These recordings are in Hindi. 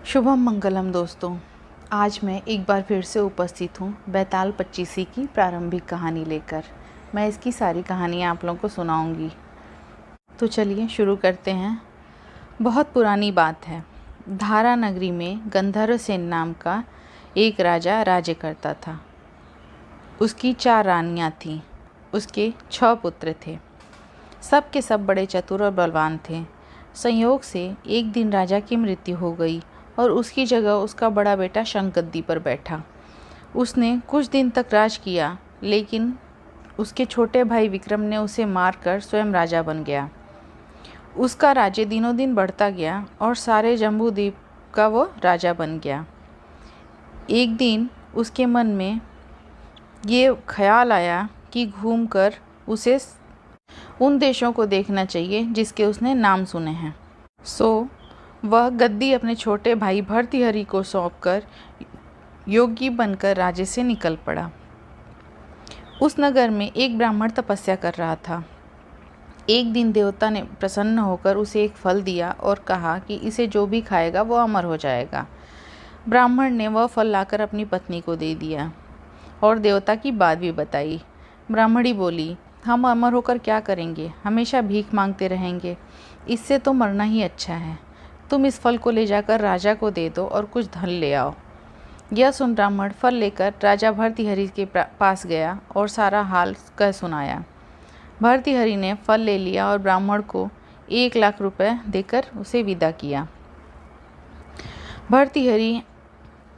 शुभम मंगलम दोस्तों। आज मैं एक बार फिर से उपस्थित हूँ बैताल पच्चीसी की प्रारंभिक कहानी लेकर। मैं इसकी सारी कहानियाँ आप लोगों को सुनाऊंगी। तो चलिए शुरू करते हैं। बहुत पुरानी बात है। धारा नगरी में गंधर्व सेन नाम का एक राजा राज्य करता था। उसकी 4 रानियाँ थीं। उसके 6 पुत्र थे। सब के सब बड़े चतुर और बलवान थे। संयोग से एक दिन राजा की मृत्यु हो गई और उसकी जगह उसका बड़ा बेटा शंख गद्दी पर बैठा। उसने कुछ दिन तक राज किया, लेकिन उसके छोटे भाई विक्रम ने उसे मारकर स्वयं राजा बन गया। उसका राज्य दिनों दिन बढ़ता गया और सारे जम्बूद्वीप का वो राजा बन गया। एक दिन उसके मन में ये ख्याल आया कि घूमकर उसे उन देशों को देखना चाहिए जिसके उसने नाम सुने हैं। सो वह गद्दी अपने छोटे भाई भर्तृहरि को सौंपकर योगी बनकर राज्य से निकल पड़ा। उस नगर में एक ब्राह्मण तपस्या कर रहा था। एक दिन देवता ने प्रसन्न होकर उसे एक फल दिया और कहा कि इसे जो भी खाएगा वो अमर हो जाएगा। ब्राह्मण ने वह फल लाकर अपनी पत्नी को दे दिया और देवता की बात भी बताई। ब्राह्मणी बोली, हम अमर होकर क्या करेंगे? हमेशा भीख मांगते रहेंगे। इससे तो मरना ही अच्छा है। तुम इस फल को ले जाकर राजा को दे दो और कुछ धन ले आओ। यह सुन ब्राह्मण फल लेकर राजा भर्तृहरि के पास गया और सारा हाल कह सुनाया। भर्तृहरि ने फल ले लिया और ब्राह्मण को 1 लाख रुपए देकर उसे विदा किया। भर्तृहरि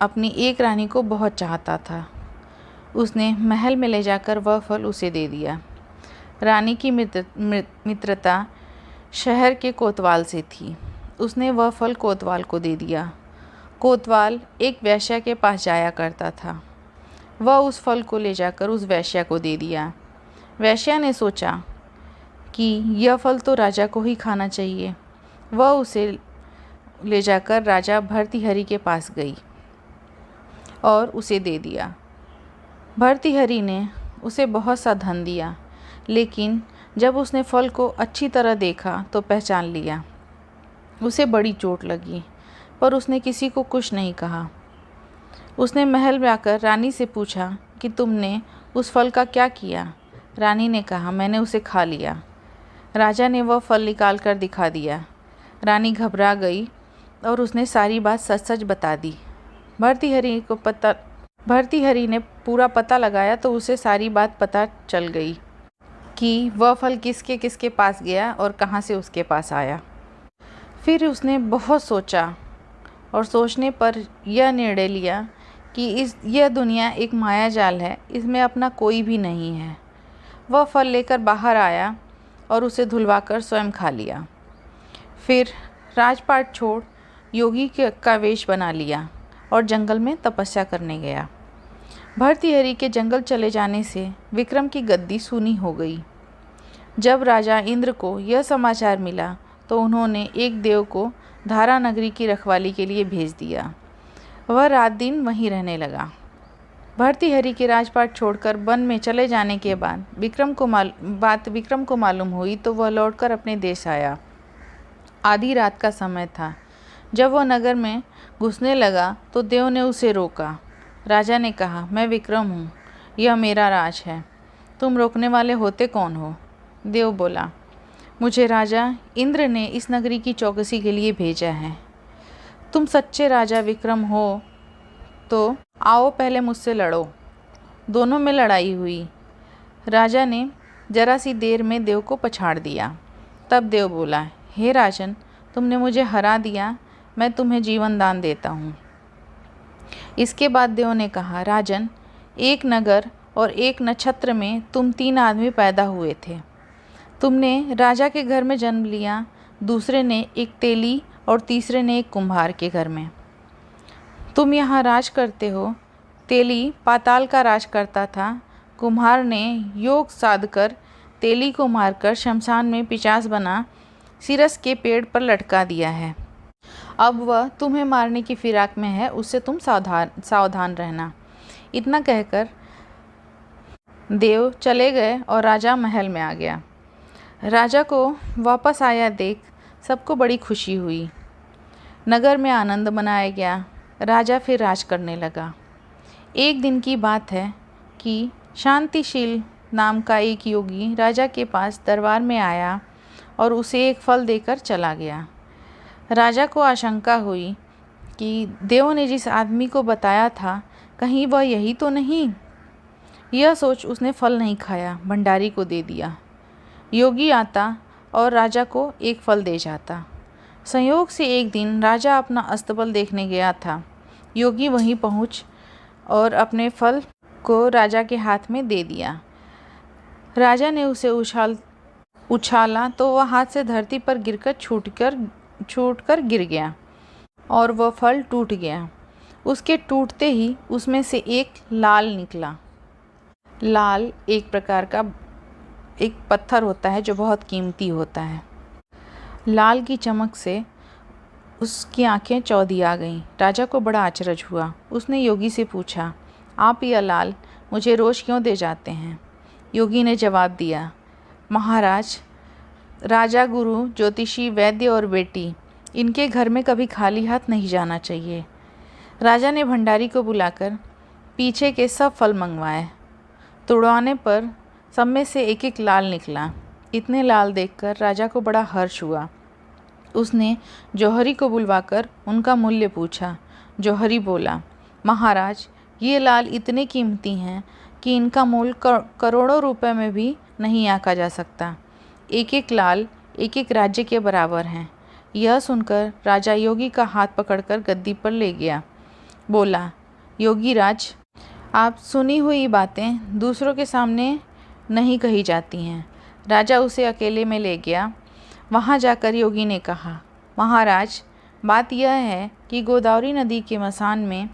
अपनी एक रानी को बहुत चाहता था। उसने महल में ले जाकर वह फल उसे दे दिया। रानी की मित्रता शहर के कोतवाल से थी। उसने वह फल कोतवाल को दे दिया। कोतवाल एक वेश्या के पास जाया करता था। वह उस फल को ले जाकर उस वेश्या को दे दिया। वेश्या ने सोचा कि यह फल तो राजा को ही खाना चाहिए। वह उसे ले जाकर राजा भर्तृहरि के पास गई और उसे दे दिया। भर्तृहरि ने उसे बहुत सा धन दिया, लेकिन जब उसने फल को अच्छी तरह देखा तो पहचान लिया। उसे बड़ी चोट लगी, पर उसने किसी को कुछ नहीं कहा। उसने महल में आकर रानी से पूछा कि तुमने उस फल का क्या किया? रानी ने कहा, मैंने उसे खा लिया। राजा ने वह फल निकाल कर दिखा दिया। रानी घबरा गई और उसने सारी बात सच सच बता दी। भर्तृहरि ने पूरा पता लगाया तो उसे सारी बात पता चल गई कि वह फल किसके किसके पास गया और कहाँ से उसके पास आया। फिर उसने बहुत सोचा और सोचने पर यह निर्णय लिया कि यह दुनिया एक माया जाल है, इसमें अपना कोई भी नहीं है। वह फल लेकर बाहर आया और उसे धुलवाकर स्वयं खा लिया। फिर राजपाट छोड़ योगी का वेश बना लिया और जंगल में तपस्या करने गया। भर्तृहरि के जंगल चले जाने से विक्रम की गद्दी सूनी हो गई। जब राजा इंद्र को यह समाचार मिला तो उन्होंने एक देव को धारा नगरी की रखवाली के लिए भेज दिया। वह रात दिन वहीं रहने लगा। भर्तृहरि के राजपाट छोड़कर वन में चले जाने के बाद विक्रम को मालूम हुई तो वह लौटकर अपने देश आया। आधी रात का समय था। जब वह नगर में घुसने लगा तो देव ने उसे रोका। राजा ने कहा, मैं विक्रम हूँ, यह मेरा राज है। तुम रोकने वाले होते कौन हो? देव बोला, मुझे राजा इंद्र ने इस नगरी की चौकसी के लिए भेजा है। तुम सच्चे राजा विक्रम हो तो आओ पहले मुझसे लड़ो। दोनों में लड़ाई हुई। राजा ने जरा सी देर में देव को पछाड़ दिया। तब देव बोला, हे राजन, तुमने मुझे हरा दिया, मैं तुम्हें जीवन दान देता हूँ। इसके बाद देव ने कहा, राजन, एक नगर और एक नक्षत्र में तुम 3 आदमी पैदा हुए थे। तुमने राजा के घर में जन्म लिया, दूसरे ने एक तेली और तीसरे ने एक कुम्हार के घर में। तुम यहाँ राज करते हो। तेली पाताल का राज करता था। कुम्हार ने योग साधकर तेली को मारकर शमशान में पिशाच बना सिरस के पेड़ पर लटका दिया है। अब वह तुम्हें मारने की फिराक में है, उससे तुम सावधान रहना। इतना कहकर देव चले गए और राजा महल में आ गया। राजा को वापस आया देख सबको बड़ी खुशी हुई। नगर में आनंद मनाया गया। राजा फिर राज करने लगा। एक दिन की बात है कि शांतिशील नाम का एक योगी राजा के पास दरबार में आया और उसे एक फल देकर चला गया। राजा को आशंका हुई कि देव ने जिस आदमी को बताया था कहीं वह यही तो नहीं। यह सोच उसने फल नहीं खाया, भंडारी को दे दिया। योगी आता और राजा को एक फल दे जाता। संयोग से एक दिन राजा अपना अस्तबल देखने गया था। योगी वहीं पहुंच और अपने फल को राजा के हाथ में दे दिया। राजा ने उसे उछाला तो वह हाथ से धरती पर गिरकर छूटकर गिर गया और वह फल टूट गया। उसके टूटते ही उसमें से एक लाल निकला। लाल एक प्रकार का एक पत्थर होता है जो बहुत कीमती होता है। लाल की चमक से उसकी आंखें चौधी आ गईं। राजा को बड़ा अचरज हुआ। उसने योगी से पूछा, आप यह लाल मुझे रोज़ क्यों दे जाते हैं? योगी ने जवाब दिया, महाराज, राजा, गुरु, ज्योतिषी, वैद्य और बेटी, इनके घर में कभी खाली हाथ नहीं जाना चाहिए। राजा ने भंडारी को बुलाकर पीछे के सब फल मंगवाए। तुड़वाने पर सब में से एक एक लाल निकला। इतने लाल देखकर राजा को बड़ा हर्ष हुआ। उसने जौहरी को बुलवाकर उनका मूल्य पूछा। जौहरी बोला, महाराज, ये लाल इतने कीमती हैं कि इनका मोल करोड़ों रुपए में भी नहीं आंका जा सकता। एक एक लाल एक एक राज्य के बराबर हैं। यह सुनकर राजा योगी का हाथ पकड़कर गद्दी पर ले गया। बोला, योगी राज, आप सुनी हुई बातें दूसरों के सामने नहीं कही जाती हैं। राजा उसे अकेले में ले गया। वहाँ जाकर योगी ने कहा, महाराज, बात यह है कि गोदावरी नदी के मसान में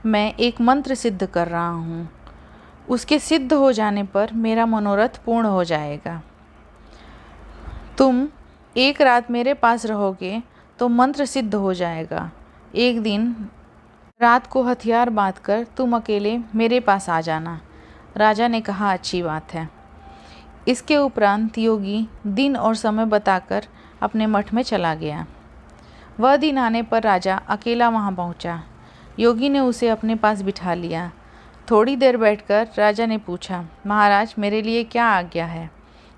मैं एक मंत्र सिद्ध कर रहा हूँ। उसके सिद्ध हो जाने पर मेरा मनोरथ पूर्ण हो जाएगा। तुम एक रात मेरे पास रहोगे तो मंत्र सिद्ध हो जाएगा। एक दिन रात को हथियार बांधकर तुम अकेले मेरे पास आ जाना। राजा ने कहा, अच्छी बात है। इसके उपरांत योगी दिन और समय बताकर अपने मठ में चला गया। वह दिन आने पर राजा अकेला वहां पहुंचा। योगी ने उसे अपने पास बिठा लिया। थोड़ी देर बैठकर राजा ने पूछा, महाराज, मेरे लिए क्या आज्ञा है?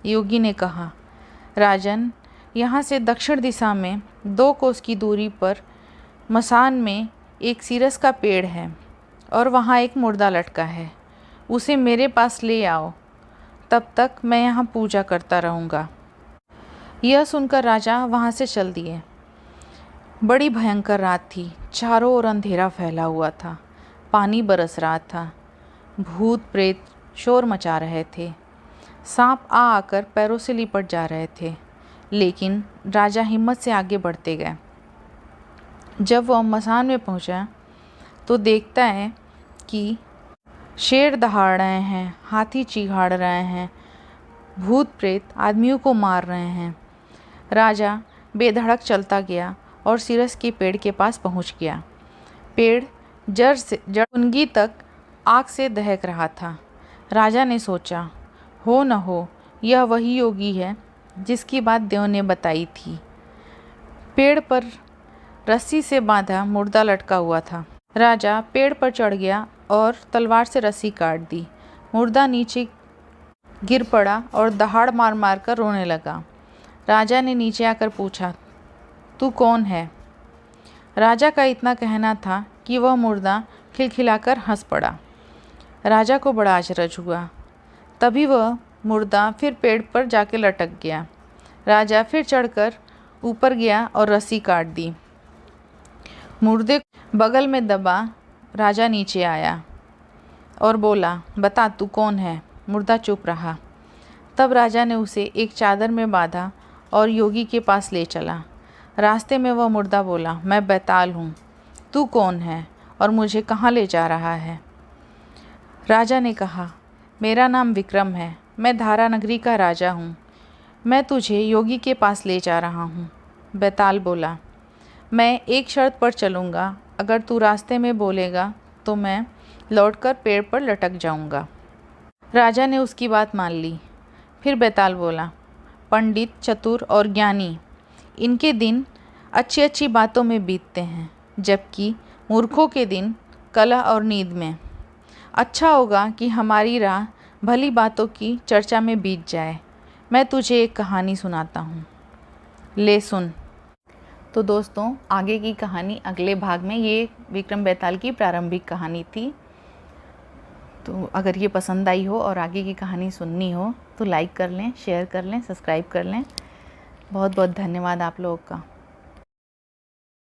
योगी ने कहा, राजन, यहाँ से दक्षिण दिशा में 2 कोस की दूरी पर मसान में एक सीरस का पेड़ है और वहाँ एक मुर्दा लटका है। उसे मेरे पास ले आओ, तब तक मैं यहाँ पूजा करता रहूँगा। यह सुनकर राजा वहाँ से चल दिए। बड़ी भयंकर रात थी। चारों ओर अंधेरा फैला हुआ था। पानी बरस रहा था। भूत प्रेत शोर मचा रहे थे। सांप आ आकर पैरों से लिपट जा रहे थे, लेकिन राजा हिम्मत से आगे बढ़ते गए। जब वह मसान में पहुंचा तो देखता है कि शेर दहाड़ रहे हैं, हाथी चिघाड़ रहे हैं, भूत प्रेत आदमियों को मार रहे हैं। राजा बेधड़क चलता गया और सीरस के पेड़ के पास पहुंच गया। पेड़ जड़ से जड़ुंगी तक आग से दहक रहा था। राजा ने सोचा, हो न हो यह वही योगी है जिसकी बात देव ने बताई थी। पेड़ पर रस्सी से बांधा मुर्दा लटका हुआ था। राजा पेड़ पर चढ़ गया और तलवार से रस्सी काट दी। मुर्दा नीचे गिर पड़ा और दहाड़ मार मार कर रोने लगा। राजा ने नीचे आकर पूछा, तू कौन है? राजा का इतना कहना था कि वह मुर्दा खिलखिलाकर हंस पड़ा। राजा को बड़ा अचरज हुआ। तभी वह मुर्दा फिर पेड़ पर जाके लटक गया। राजा फिर चढ़कर ऊपर गया और रस्सी काट दी। मुर्दे बगल में दबा राजा नीचे आया और बोला, बता तू कौन है? मुर्दा चुप रहा। तब राजा ने उसे एक चादर में बांधा और योगी के पास ले चला। रास्ते में वह मुर्दा बोला, मैं बैताल हूँ। तू कौन है और मुझे कहाँ ले जा रहा है? राजा ने कहा, मेरा नाम विक्रम है। मैं धारा नगरी का राजा हूँ। मैं तुझे योगी के पास ले जा रहा हूँ। बैताल बोला, मैं एक शर्त पर चलूँगा। अगर तू रास्ते में बोलेगा तो मैं लौटकर पेड़ पर लटक जाऊँगा। राजा ने उसकी बात मान ली। फिर बैताल बोला, पंडित, चतुर और ज्ञानी, इनके दिन अच्छी अच्छी बातों में बीतते हैं, जबकि मूर्खों के दिन कलह और नींद में। अच्छा होगा कि हमारी राह भली बातों की चर्चा में बीत जाए। मैं तुझे एक कहानी सुनाता हूँ, ले सुन। तो दोस्तों, आगे की कहानी अगले भाग में, ये विक्रम बेताल की प्रारंभिक कहानी थी। तो अगर ये पसंद आई हो और आगे की कहानी सुननी हो तो लाइक कर लें, शेयर कर लें, सब्सक्राइब कर लें। बहुत बहुत धन्यवाद आप लोगों का।